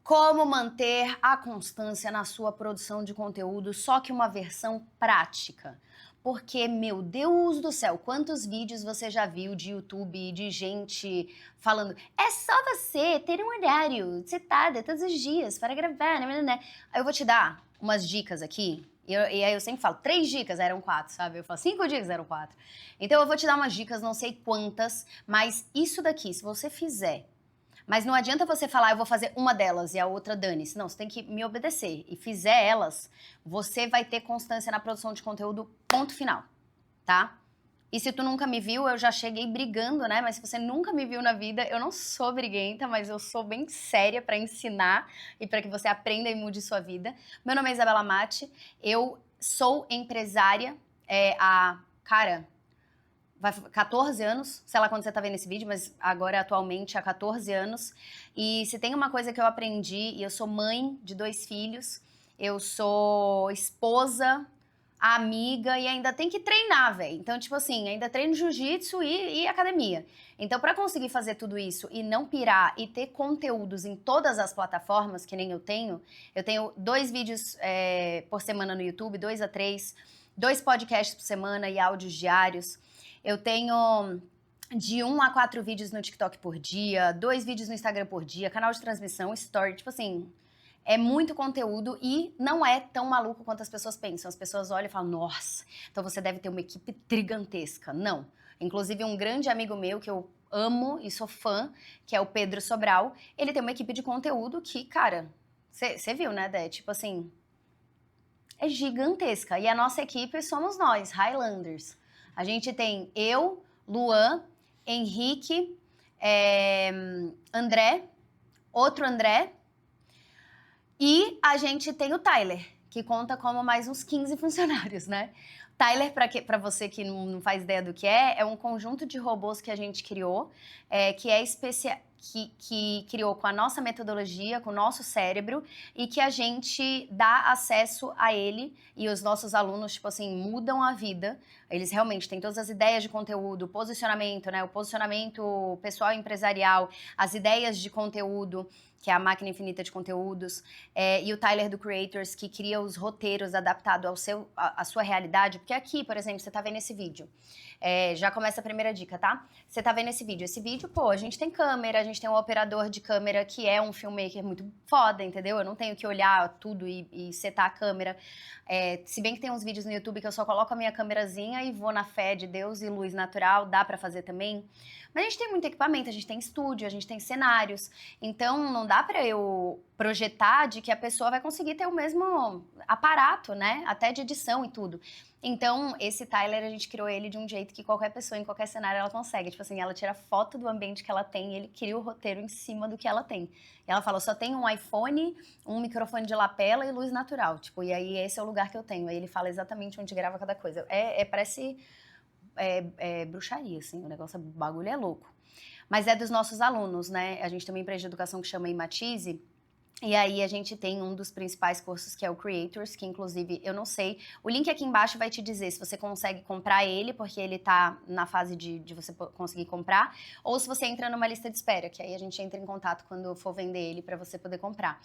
Como manter a constância na sua produção de conteúdo, só que uma versão prática. Porque, meu Deus do céu, quantos vídeos você já viu de YouTube, de gente falando é só você ter um horário citada todos os dias para gravar, né? Aí eu vou te dar umas dicas aqui, e aí eu sempre falo, 3 dicas eram 4, sabe? Eu falo, 5 dicas eram 4. Então eu vou te dar umas dicas, não sei quantas, mas isso daqui, se você fizer, mas não adianta você falar, eu vou fazer uma delas e a outra dane-se. Não, você tem que me obedecer. E fizer elas, você vai ter constância na produção de conteúdo, ponto final, tá? E se tu nunca me viu, eu já cheguei brigando, né? Mas se você nunca me viu na vida, eu não sou briguenta, mas eu sou bem séria pra ensinar e pra que você aprenda e mude sua vida. Meu nome é Isabela Matti, eu sou empresária cara, vai 14 anos, sei lá quando você tá vendo esse vídeo, mas agora atualmente há 14 anos. E se tem uma coisa que eu aprendi, e eu sou mãe de 2 filhos, eu sou esposa, amiga e ainda tem que treinar, velho. Então, tipo assim, ainda treino jiu-jitsu e academia. Então, pra conseguir fazer tudo isso e não pirar e ter conteúdos em todas as plataformas, que nem eu tenho 2 vídeos por semana no YouTube, 2 a 3, 2 podcasts por semana e áudios diários. Eu tenho de 1 a 4 vídeos no TikTok por dia, 2 vídeos no Instagram por dia, canal de transmissão, story, tipo assim, é muito conteúdo e não é tão maluco quanto as pessoas pensam. As pessoas olham e falam, nossa, então você deve ter uma equipe gigantesca. Não. Inclusive, um grande amigo meu que eu amo e sou fã, que é o Pedro Sobral, ele tem uma equipe de conteúdo que, cara, você viu, né, Dé? Tipo assim, é gigantesca. E a nossa equipe somos nós, Highlanders. A gente tem eu, Luan, Henrique, André, outro André, e a gente tem o Tyler, que conta como mais uns 15 funcionários, né? Tyler, para você que não faz ideia do que é um conjunto de robôs que a gente criou, que criou com a nossa metodologia, com o nosso cérebro, e que a gente dá acesso a ele, e os nossos alunos, tipo assim, mudam a vida. Eles realmente têm todas as ideias de conteúdo, posicionamento, né? O posicionamento pessoal e empresarial, as ideias de conteúdo, que é a máquina infinita de conteúdos, e o Tyler do Creators, que cria os roteiros adaptados à sua realidade. Porque aqui, por exemplo, você tá vendo esse vídeo. Já começa a primeira dica, tá? Você tá vendo esse vídeo. Esse vídeo, pô, a gente tem câmera, a gente tem um operador de câmera que é um filmmaker muito foda, entendeu? Eu não tenho que olhar tudo e setar a câmera. Se bem que tem uns vídeos no YouTube que eu só coloco a minha câmerazinha e vou na fé de Deus e luz natural, dá pra fazer também. Mas a gente tem muito equipamento, a gente tem estúdio, a gente tem cenários. Então, não dá pra eu projetar de que a pessoa vai conseguir ter o mesmo aparato, né? Até de edição e tudo. Então, esse Tyler, a gente criou ele de um jeito que qualquer pessoa, em qualquer cenário, ela consegue. Tipo assim, ela tira foto do ambiente que ela tem e ele cria o roteiro em cima do que ela tem. E ela fala, eu só tenho um iPhone, um microfone de lapela e luz natural. Tipo, e aí esse é o lugar que eu tenho. Aí ele fala exatamente onde grava cada coisa. Parece bruxaria, assim, o bagulho é louco. Mas é dos nossos alunos, né? A gente tem uma empresa de educação que chama Imatize, e aí a gente tem um dos principais cursos que é o Creators, que inclusive, eu não sei, o link aqui embaixo vai te dizer se você consegue comprar ele, porque ele tá na fase de você conseguir comprar, ou se você entra numa lista de espera, que aí a gente entra em contato quando for vender ele para você poder comprar.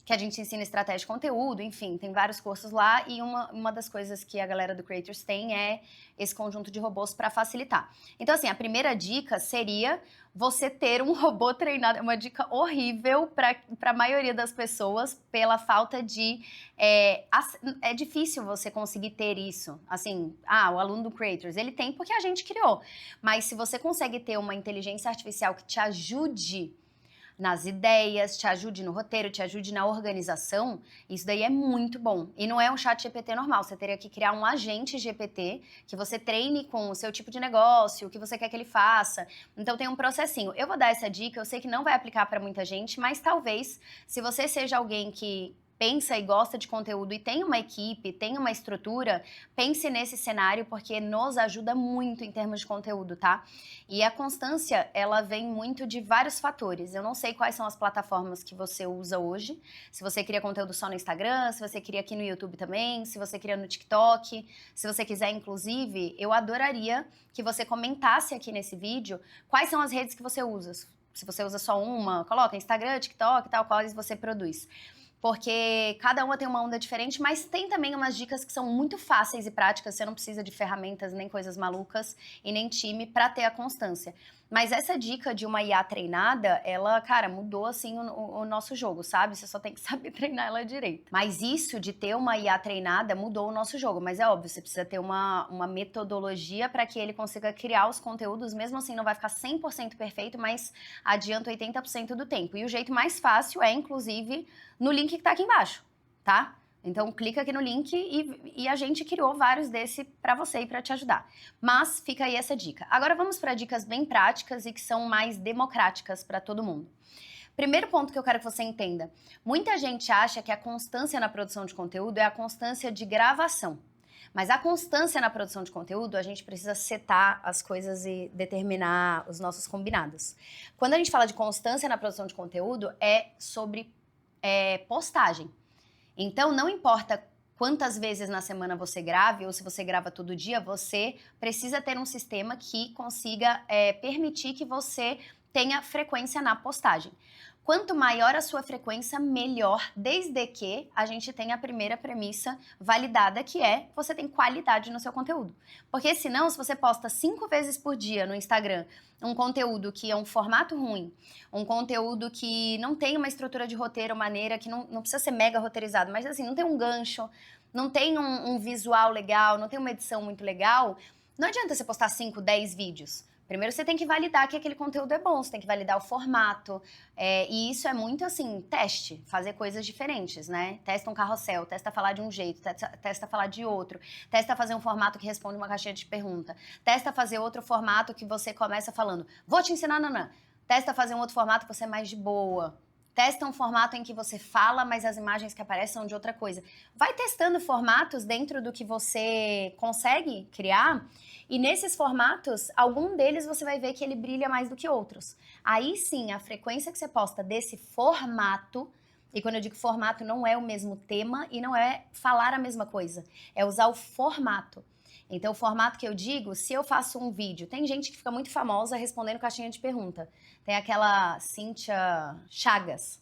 Que a gente ensina estratégia de conteúdo, enfim, tem vários cursos lá, e uma das coisas que a galera do Creators tem é esse conjunto de robôs para facilitar. Então, assim, a primeira dica seria você ter um robô treinado. É uma dica horrível para a maioria das pessoas, pela falta de... É difícil você conseguir ter isso. Assim, o aluno do Creators, ele tem porque a gente criou. Mas se você consegue ter uma inteligência artificial que te ajude nas ideias, te ajude no roteiro, te ajude na organização, isso daí é muito bom. E não é um chat GPT normal, você teria que criar um agente GPT que você treine com o seu tipo de negócio, o que você quer que ele faça. Então tem um processinho. Eu vou dar essa dica, eu sei que não vai aplicar para muita gente, mas talvez, se você seja alguém que pensa e gosta de conteúdo e tem uma equipe, tem uma estrutura, pense nesse cenário porque nos ajuda muito em termos de conteúdo, tá? E a constância, ela vem muito de vários fatores. Eu não sei quais são as plataformas que você usa hoje, se você cria conteúdo só no Instagram, se você cria aqui no YouTube também, se você cria no TikTok, se você quiser, inclusive, eu adoraria que você comentasse aqui nesse vídeo quais são as redes que você usa. se você usa só uma, coloca Instagram, TikTok e tal, quais você produz. Porque cada uma tem uma onda diferente, mas tem também umas dicas que são muito fáceis e práticas, você não precisa de ferramentas, nem coisas malucas e nem time para ter a constância. Mas essa dica de uma IA treinada, ela, cara, mudou assim o nosso jogo, sabe? Você só tem que saber treinar ela direito. Mas isso de ter uma IA treinada mudou o nosso jogo. Mas é óbvio, você precisa ter uma metodologia para que ele consiga criar os conteúdos. Mesmo assim, não vai ficar 100% perfeito, mas adianta 80% do tempo. E o jeito mais fácil é, inclusive, no link que tá aqui embaixo, tá? Então, clica aqui no link e a gente criou vários desse para você e para te ajudar. Mas fica aí essa dica. Agora vamos para dicas bem práticas e que são mais democráticas para todo mundo. Primeiro ponto que eu quero que você entenda. Muita gente acha que a constância na produção de conteúdo é a constância de gravação. Mas a constância na produção de conteúdo, a gente precisa setar as coisas e determinar os nossos combinados. Quando a gente fala de constância na produção de conteúdo, é sobre postagem. Então, não importa quantas vezes na semana você grave ou se você grava todo dia, você precisa ter um sistema que consiga permitir que você tenha frequência na postagem. Quanto maior a sua frequência, melhor, desde que a gente tenha a primeira premissa validada, que é você tem qualidade no seu conteúdo. Porque senão, se você posta 5 vezes por dia no Instagram um conteúdo que é um formato ruim, um conteúdo que não tem uma estrutura de roteiro maneira, que não precisa ser mega roteirizado, mas assim, não tem um gancho, não tem um visual legal, não tem uma edição muito legal, não adianta você postar 5, 10 vídeos. Primeiro você tem que validar que aquele conteúdo é bom, você tem que validar o formato, e isso é muito assim, teste, fazer coisas diferentes, né? Testa um carrossel, testa falar de um jeito, testa falar de outro, testa fazer um formato que responde uma caixinha de pergunta, testa fazer outro formato que você começa falando, vou te ensinar, nanã. Testa fazer um outro formato que você é mais de boa. Testa um formato em que você fala, mas as imagens que aparecem são de outra coisa. Vai testando formatos dentro do que você consegue criar, e nesses formatos, algum deles você vai ver que ele brilha mais do que outros. Aí sim, a frequência que você posta desse formato, e quando eu digo formato, não é o mesmo tema e não é falar a mesma coisa, é usar o formato. Então, o formato que eu digo, se eu faço um vídeo, tem gente que fica muito famosa respondendo caixinha de pergunta. Tem aquela Cíntia Chagas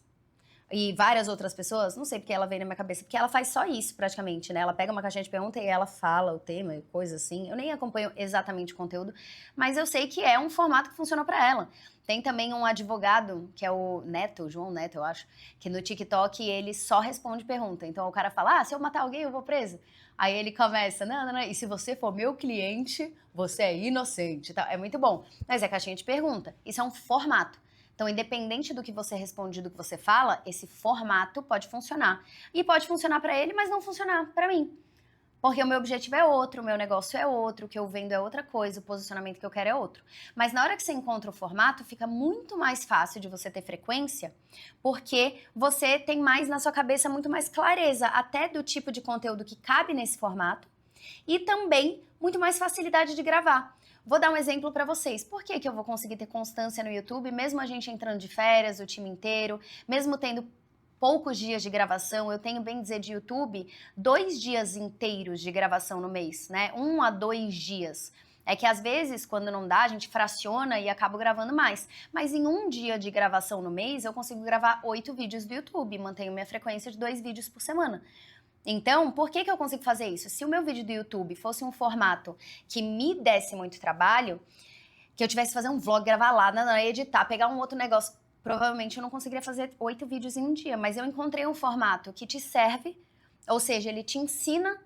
e várias outras pessoas, não sei porque ela veio na minha cabeça, porque ela faz só isso praticamente, né? Ela pega uma caixinha de pergunta e ela fala o tema e coisa assim. Eu nem acompanho exatamente o conteúdo, mas eu sei que é um formato que funcionou pra ela. Tem também um advogado, que é o Neto, João Neto, eu acho, que no TikTok ele só responde pergunta. Então o cara fala, se eu matar alguém eu vou preso. Aí ele começa, não, e se você for meu cliente, você é inocente. Tá? É muito bom. Mas é caixinha de pergunta. Isso é um formato. Então, independente do que você responde, do que você fala, esse formato pode funcionar. E pode funcionar para ele, mas não funcionar para mim. Porque o meu objetivo é outro, o meu negócio é outro, o que eu vendo é outra coisa, o posicionamento que eu quero é outro. Mas na hora que você encontra o formato, fica muito mais fácil de você ter frequência, porque você tem mais na sua cabeça, muito mais clareza, até do tipo de conteúdo que cabe nesse formato, e também muito mais facilidade de gravar. Vou dar um exemplo para vocês. Por que eu vou conseguir ter constância no YouTube, mesmo a gente entrando de férias, o time inteiro, mesmo tendo poucos dias de gravação, eu tenho, bem dizer, de YouTube, 2 dias inteiros de gravação no mês, né? 1 a 2 dias. É que às vezes, quando não dá, a gente fraciona e acaba gravando mais. Mas em 1 dia de gravação no mês, eu consigo gravar 8 vídeos do YouTube, mantenho minha frequência de 2 vídeos por semana. Então, por que eu consigo fazer isso? Se o meu vídeo do YouTube fosse um formato que me desse muito trabalho, que eu tivesse que fazer um vlog, gravar lá, editar, pegar um outro negócio, provavelmente eu não conseguiria fazer 8 vídeos em um dia, mas eu encontrei um formato que te serve, ou seja, ele te ensina,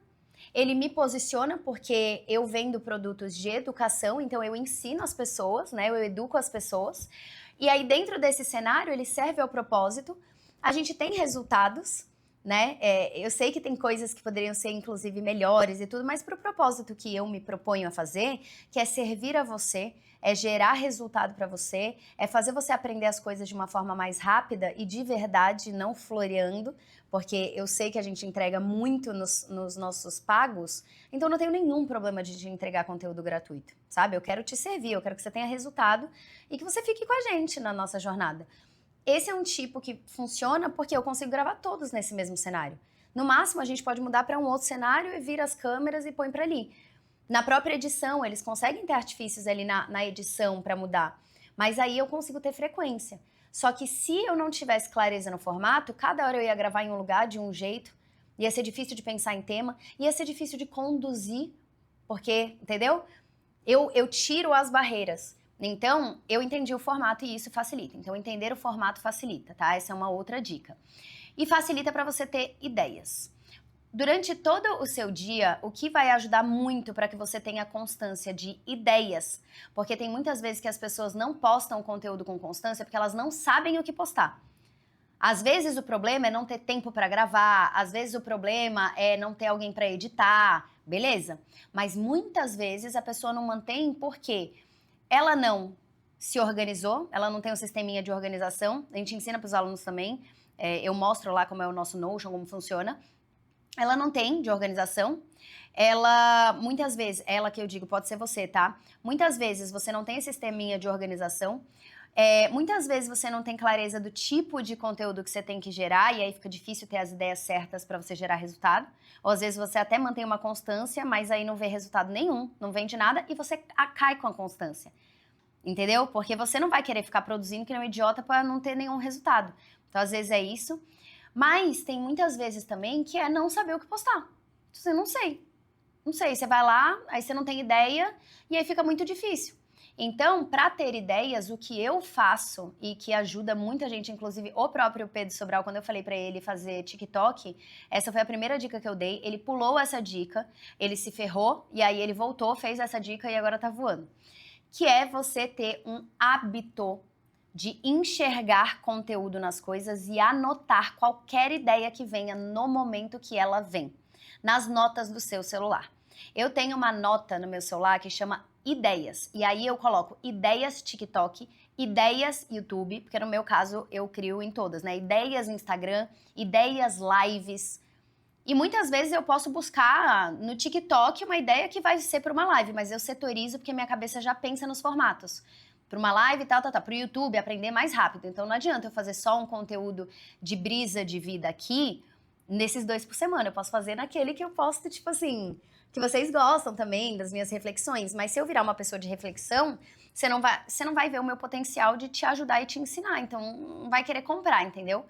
ele me posiciona, porque eu vendo produtos de educação, então eu ensino as pessoas, né, eu educo as pessoas, e aí dentro desse cenário ele serve ao propósito, a gente tem resultados, né? Eu sei que tem coisas que poderiam ser, inclusive, melhores e tudo, mas para o propósito que eu me proponho a fazer, que é servir a você, é gerar resultado para você, é fazer você aprender as coisas de uma forma mais rápida e de verdade, não floreando, porque eu sei que a gente entrega muito nos nossos pagos, então não tenho nenhum problema de te entregar conteúdo gratuito, sabe? Eu quero te servir, eu quero que você tenha resultado e que você fique com a gente na nossa jornada. Esse é um tipo que funciona porque eu consigo gravar todos nesse mesmo cenário. No máximo, a gente pode mudar para um outro cenário e vira as câmeras e põe para ali. Na própria edição, eles conseguem ter artifícios ali na edição para mudar. Mas aí eu consigo ter frequência. Só que se eu não tivesse clareza no formato, cada hora eu ia gravar em um lugar, de um jeito, ia ser difícil de pensar em tema, ia ser difícil de conduzir, porque, entendeu? Eu tiro as barreiras. Então, eu entendi o formato e isso facilita. Então, entender o formato facilita, tá? Essa é uma outra dica. E facilita para você ter ideias. Durante todo o seu dia, o que vai ajudar muito para que você tenha constância de ideias? Porque tem muitas vezes que as pessoas não postam conteúdo com constância porque elas não sabem o que postar. Às vezes o problema é não ter tempo para gravar, às vezes o problema é não ter alguém para editar, beleza? Mas muitas vezes a pessoa não mantém porque ela não se organizou, ela não tem um sisteminha de organização. A gente ensina para os alunos também, eu mostro lá como é o nosso Notion, como funciona. Ela não tem de organização, ela, muitas vezes, ela que eu digo, pode ser você, tá? Muitas vezes você não tem esse sisteminha de organização, muitas vezes você não tem clareza do tipo de conteúdo que você tem que gerar, e aí fica difícil ter as ideias certas para você gerar resultado. Ou às vezes você até mantém uma constância, mas aí não vê resultado nenhum, não vende nada, e você cai com a constância. Entendeu? Porque você não vai querer ficar produzindo que nem um idiota para não ter nenhum resultado. Então, às vezes é isso. Mas tem muitas vezes também que é não saber o que postar. Você não sei. Não sei, você vai lá, aí você não tem ideia e aí fica muito difícil. Então, para ter ideias, o que eu faço e que ajuda muita gente, inclusive o próprio Pedro Sobral, quando eu falei para ele fazer TikTok, essa foi a primeira dica que eu dei. Ele pulou essa dica, ele se ferrou e aí ele voltou, fez essa dica e agora tá voando. Que é você ter um hábito de enxergar conteúdo nas coisas e anotar qualquer ideia que venha no momento que ela vem, nas notas do seu celular. Eu tenho uma nota no meu celular que chama ideias, e aí eu coloco ideias TikTok, ideias YouTube, porque no meu caso eu crio em todas, né? Ideias Instagram, ideias lives. E muitas vezes eu posso buscar no TikTok uma ideia que vai ser para uma live, mas eu setorizo porque minha cabeça já pensa nos formatos. Para uma live e tal. Para o YouTube, aprender mais rápido. Então não adianta eu fazer só um conteúdo de brisa de vida aqui, nesses 2 por semana. Eu posso fazer naquele que eu posto, tipo assim, que vocês gostam também das minhas reflexões. Mas se eu virar uma pessoa de reflexão, você não vai ver o meu potencial de te ajudar e te ensinar. Então não vai querer comprar, entendeu?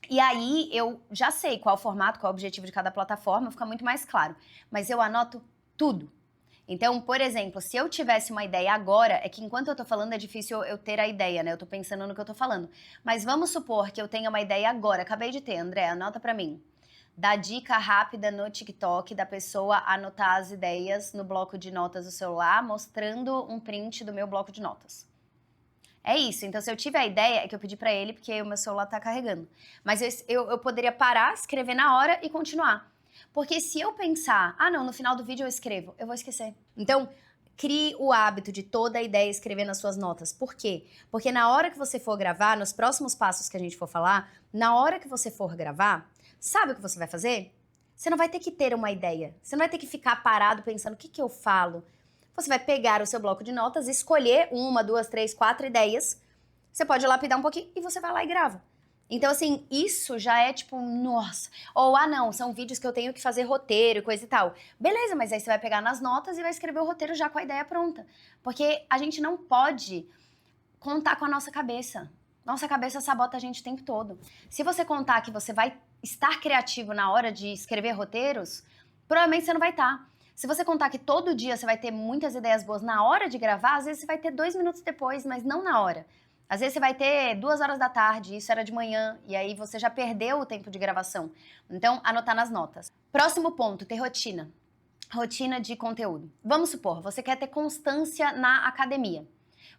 E aí eu já sei qual o formato, qual o objetivo de cada plataforma, fica muito mais claro. Mas eu anoto tudo. Então, por exemplo, se eu tivesse uma ideia agora, é que enquanto eu tô falando é difícil eu ter a ideia, né? Eu tô pensando no que eu tô falando. Mas vamos supor que eu tenha uma ideia agora, acabei de ter, André, anota pra mim. Dá dica rápida no TikTok da pessoa anotar as ideias no bloco de notas do celular, mostrando um print do meu bloco de notas. É isso. Então, se eu tiver a ideia, é que eu pedi pra ele, porque o meu celular tá carregando. Mas eu poderia parar, escrever na hora e continuar. Porque se eu pensar, não, no final do vídeo eu escrevo, eu vou esquecer. Então, crie o hábito de toda a ideia escrever nas suas notas. Por quê? Porque na hora que você for gravar, nos próximos passos que a gente for falar, na hora que você for gravar, sabe o que você vai fazer? Você não vai ter que ter uma ideia. Você não vai ter que ficar parado pensando, o que eu falo? Você vai pegar o seu bloco de notas, escolher 1, 2, 3, 4 ideias. Você pode lapidar um pouquinho e você vai lá e grava. Então, assim, isso já é tipo, nossa. Ou, não, são vídeos que eu tenho que fazer roteiro e coisa e tal. Beleza, mas aí você vai pegar nas notas e vai escrever o roteiro já com a ideia pronta. Porque a gente não pode contar com a nossa cabeça. Nossa cabeça sabota a gente o tempo todo. Se você contar que você vai estar criativo na hora de escrever roteiros, provavelmente você não vai estar. Se você contar que todo dia você vai ter muitas ideias boas na hora de gravar, às vezes você vai ter 2 minutos depois, mas não na hora. Às vezes você vai ter 2 horas da tarde, isso era de manhã, e aí você já perdeu o tempo de gravação. Então, anotar nas notas. Próximo ponto, ter rotina. Rotina de conteúdo. Vamos supor, você quer ter constância na academia.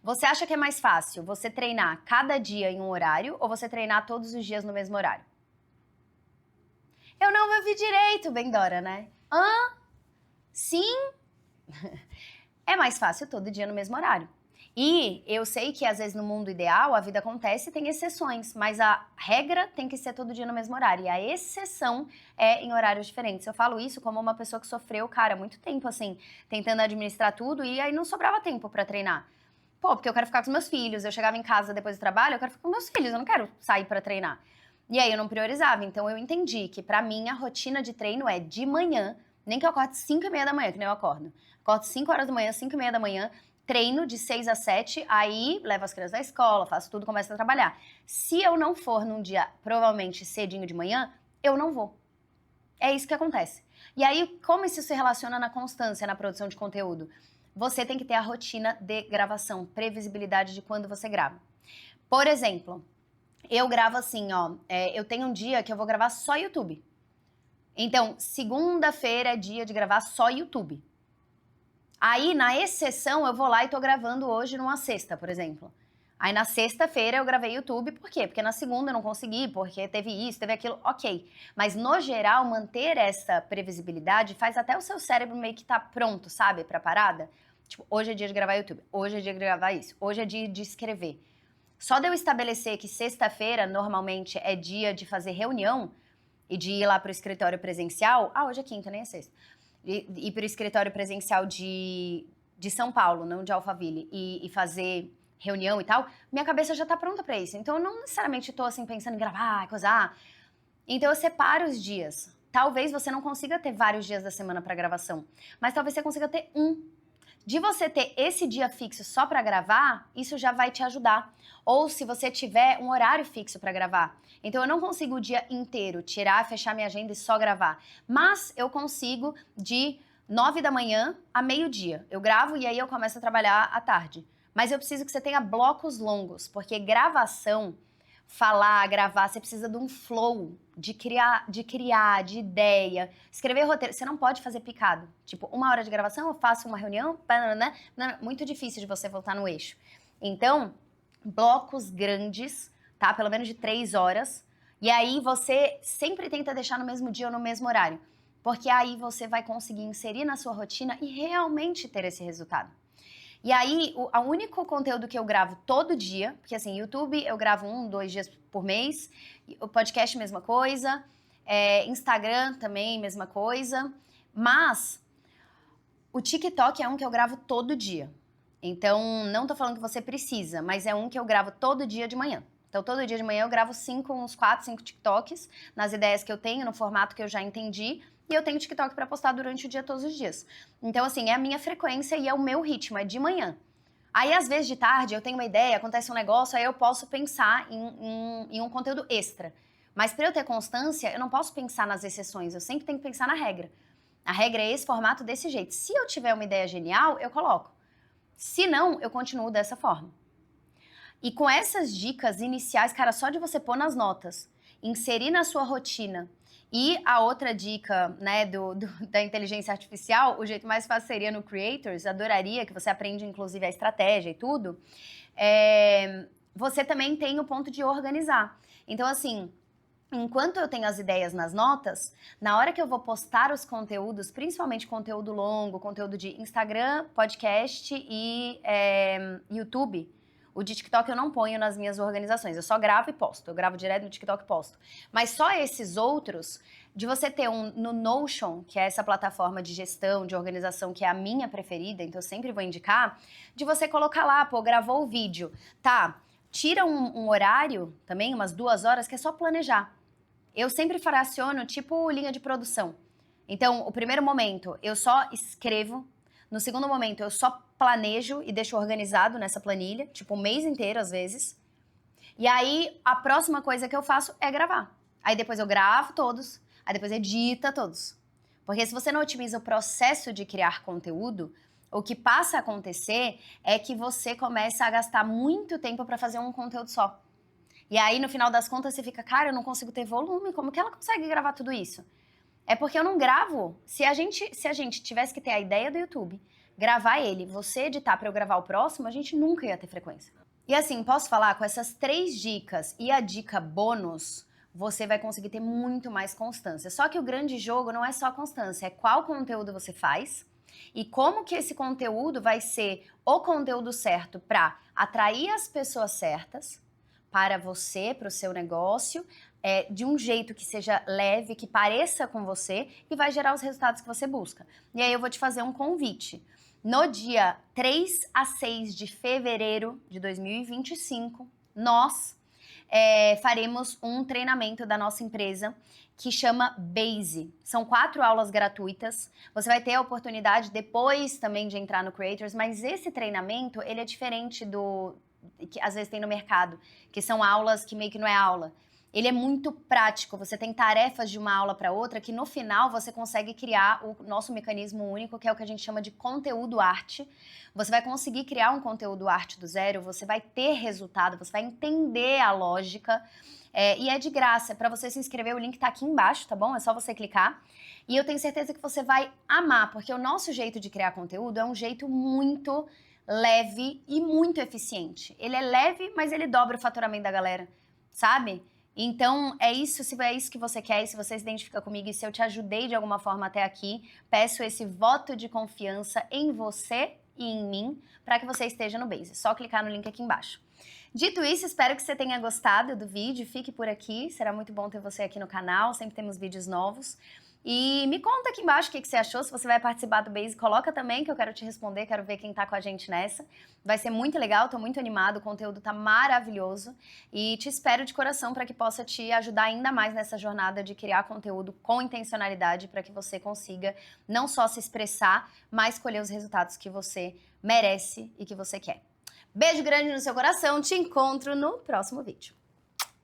Você acha que é mais fácil você treinar cada dia em um horário ou você treinar todos os dias no mesmo horário? Eu não ouvi direito, Bendora, né? Sim? É mais fácil todo dia no mesmo horário. E eu sei que às vezes no mundo ideal a vida acontece e tem exceções, mas a regra tem que ser todo dia no mesmo horário. E a exceção é em horários diferentes. Eu falo isso como uma pessoa que sofreu, cara, muito tempo assim, tentando administrar tudo e aí não sobrava tempo pra treinar. Pô, porque eu quero ficar com os meus filhos, eu chegava em casa depois do trabalho, eu quero ficar com meus filhos, eu não quero sair pra treinar. E aí eu não priorizava, então eu entendi que pra mim a rotina de treino é de manhã, nem que eu acorde 5h30 da manhã, que nem eu acordo. Acordo 5 horas da manhã, 5h30 da manhã, treino de 6 a 7, aí levo as crianças na escola, faço tudo, começo a trabalhar. Se eu não for num dia, provavelmente cedinho de manhã, eu não vou. É isso que acontece. E aí, como isso se relaciona na constância, na produção de conteúdo? Você tem que ter a rotina de gravação, previsibilidade de quando você grava. Por exemplo, eu gravo assim, ó, eu tenho um dia que eu vou gravar só YouTube. Então, segunda-feira é dia de gravar só YouTube. Aí, na exceção, eu vou lá e tô gravando hoje numa sexta, por exemplo. Aí, na sexta-feira, eu gravei YouTube, por quê? Porque na segunda eu não consegui, porque teve isso, teve aquilo, ok. Mas, no geral, manter essa previsibilidade faz até o seu cérebro meio que tá pronto, sabe, pra parada. Tipo, hoje é dia de gravar YouTube, hoje é dia de gravar isso, hoje é dia de escrever. Só de eu estabelecer que sexta-feira, normalmente, é dia de fazer reunião e de ir lá pro escritório presencial. Ah, hoje é quinta, nem é sexta. Ir para o escritório presencial de São Paulo, não de Alphaville, e fazer reunião e tal, minha cabeça já tá pronta para isso. Então eu não necessariamente tô assim pensando em gravar, coisar. Então eu separo os dias. Talvez você não consiga ter vários dias da semana para gravação, mas talvez você consiga ter um. De você ter esse dia fixo só para gravar, isso já vai te ajudar. Ou se você tiver um horário fixo para gravar. Então eu não consigo o dia inteiro tirar, fechar minha agenda e só gravar. Mas eu consigo de 9 da manhã a meio-dia. Eu gravo e aí eu começo a trabalhar à tarde. Mas eu preciso que você tenha blocos longos, porque gravação, falar, gravar, você precisa de um flow, de criar, de ideia. Escrever roteiro, você não pode fazer picado. Tipo, 1 hora de gravação, eu faço uma reunião, muito difícil de você voltar no eixo. Então, blocos grandes, tá? Pelo menos de 3 horas. E aí você sempre tenta deixar no mesmo dia ou no mesmo horário. Porque aí você vai conseguir inserir na sua rotina e realmente ter esse resultado. E aí, o único conteúdo que eu gravo todo dia, porque assim, YouTube eu gravo 1, 2 dias por mês, o podcast mesma coisa, Instagram também mesma coisa, mas o TikTok é um que eu gravo todo dia. Então, não tô falando que você precisa, mas é um que eu gravo todo dia de manhã. Então, todo dia de manhã eu gravo uns 4, 5 TikToks, nas ideias que eu tenho, no formato que eu já entendi, e eu tenho TikTok pra postar durante o dia, todos os dias. Então, assim, é a minha frequência e é o meu ritmo, é de manhã. Aí, às vezes, de tarde, eu tenho uma ideia, acontece um negócio, aí eu posso pensar em um conteúdo extra. Mas pra eu ter constância, eu não posso pensar nas exceções, eu sempre tenho que pensar na regra. A regra é esse formato, desse jeito. Se eu tiver uma ideia genial, eu coloco. Se não, eu continuo dessa forma. E com essas dicas iniciais, cara, só de você pôr nas notas, inserir na sua rotina. E a outra dica, né, da inteligência artificial, o jeito mais fácil seria no Creators, adoraria, que você aprende inclusive a estratégia e tudo. Você também tem o ponto de organizar. Então, assim, enquanto eu tenho as ideias nas notas, na hora que eu vou postar os conteúdos, principalmente conteúdo longo, conteúdo de Instagram, podcast e YouTube, o de TikTok eu não ponho nas minhas organizações, eu só gravo e posto, eu gravo direto no TikTok e posto. Mas só esses outros, de você ter no Notion, que é essa plataforma de gestão, de organização, que é a minha preferida, então eu sempre vou indicar, de você colocar lá, pô, gravou o vídeo, tá, tira um horário também, umas 2 horas, que é só planejar. Eu sempre fraciono tipo linha de produção. Então, o primeiro momento, eu só escrevo. No segundo momento, eu só planejo e deixo organizado nessa planilha, tipo um mês inteiro às vezes. E aí, a próxima coisa que eu faço é gravar. Aí depois eu gravo todos, aí depois edita todos. Porque se você não otimiza o processo de criar conteúdo, o que passa a acontecer é que você começa a gastar muito tempo para fazer um conteúdo só. E aí, no final das contas, você fica, cara, eu não consigo ter volume, como que ela consegue gravar tudo isso? É porque eu não gravo. Se a gente tivesse que ter a ideia do YouTube, gravar ele, você editar para eu gravar o próximo, a gente nunca ia ter frequência. E assim, posso falar, com essas 3 dicas e a dica bônus, você vai conseguir ter muito mais constância. Só que o grande jogo não é só a constância, é qual conteúdo você faz e como que esse conteúdo vai ser o conteúdo certo para atrair as pessoas certas, para você, para o seu negócio, de um jeito que seja leve, que pareça com você e vai gerar os resultados que você busca. E aí eu vou te fazer um convite. No dia 3 a 6 de fevereiro de 2025, nós faremos um treinamento da nossa empresa que chama Base. São 4 aulas gratuitas. Você vai ter a oportunidade depois também de entrar no Creators, mas esse treinamento, ele é diferente do que às vezes tem no mercado, que são aulas que meio que não é aula. Ele é muito prático, você tem tarefas de uma aula para outra que no final você consegue criar o nosso mecanismo único, que é o que a gente chama de conteúdo arte. Você vai conseguir criar um conteúdo arte do zero, você vai ter resultado, você vai entender a lógica. E é de graça. Para você se inscrever, o link tá aqui embaixo, tá bom? É só você clicar. E eu tenho certeza que você vai amar, porque o nosso jeito de criar conteúdo é um jeito muito leve e muito eficiente. Ele é leve, mas ele dobra o faturamento da galera, sabe? Então, é isso, se é isso que você quer, e se você se identifica comigo, e se eu te ajudei de alguma forma até aqui, peço esse voto de confiança em você e em mim, para que você esteja no Base. É só clicar no link aqui embaixo. Dito isso, espero que você tenha gostado do vídeo, fique por aqui, será muito bom ter você aqui no canal, sempre temos vídeos novos. E me conta aqui embaixo o que você achou, se você vai participar do Base, coloca também que eu quero te responder, quero ver quem tá com a gente nessa. Vai ser muito legal, tô muito animado, o conteúdo tá maravilhoso e te espero de coração para que possa te ajudar ainda mais nessa jornada de criar conteúdo com intencionalidade para que você consiga não só se expressar, mas colher os resultados que você merece e que você quer. Beijo grande no seu coração, te encontro no próximo vídeo.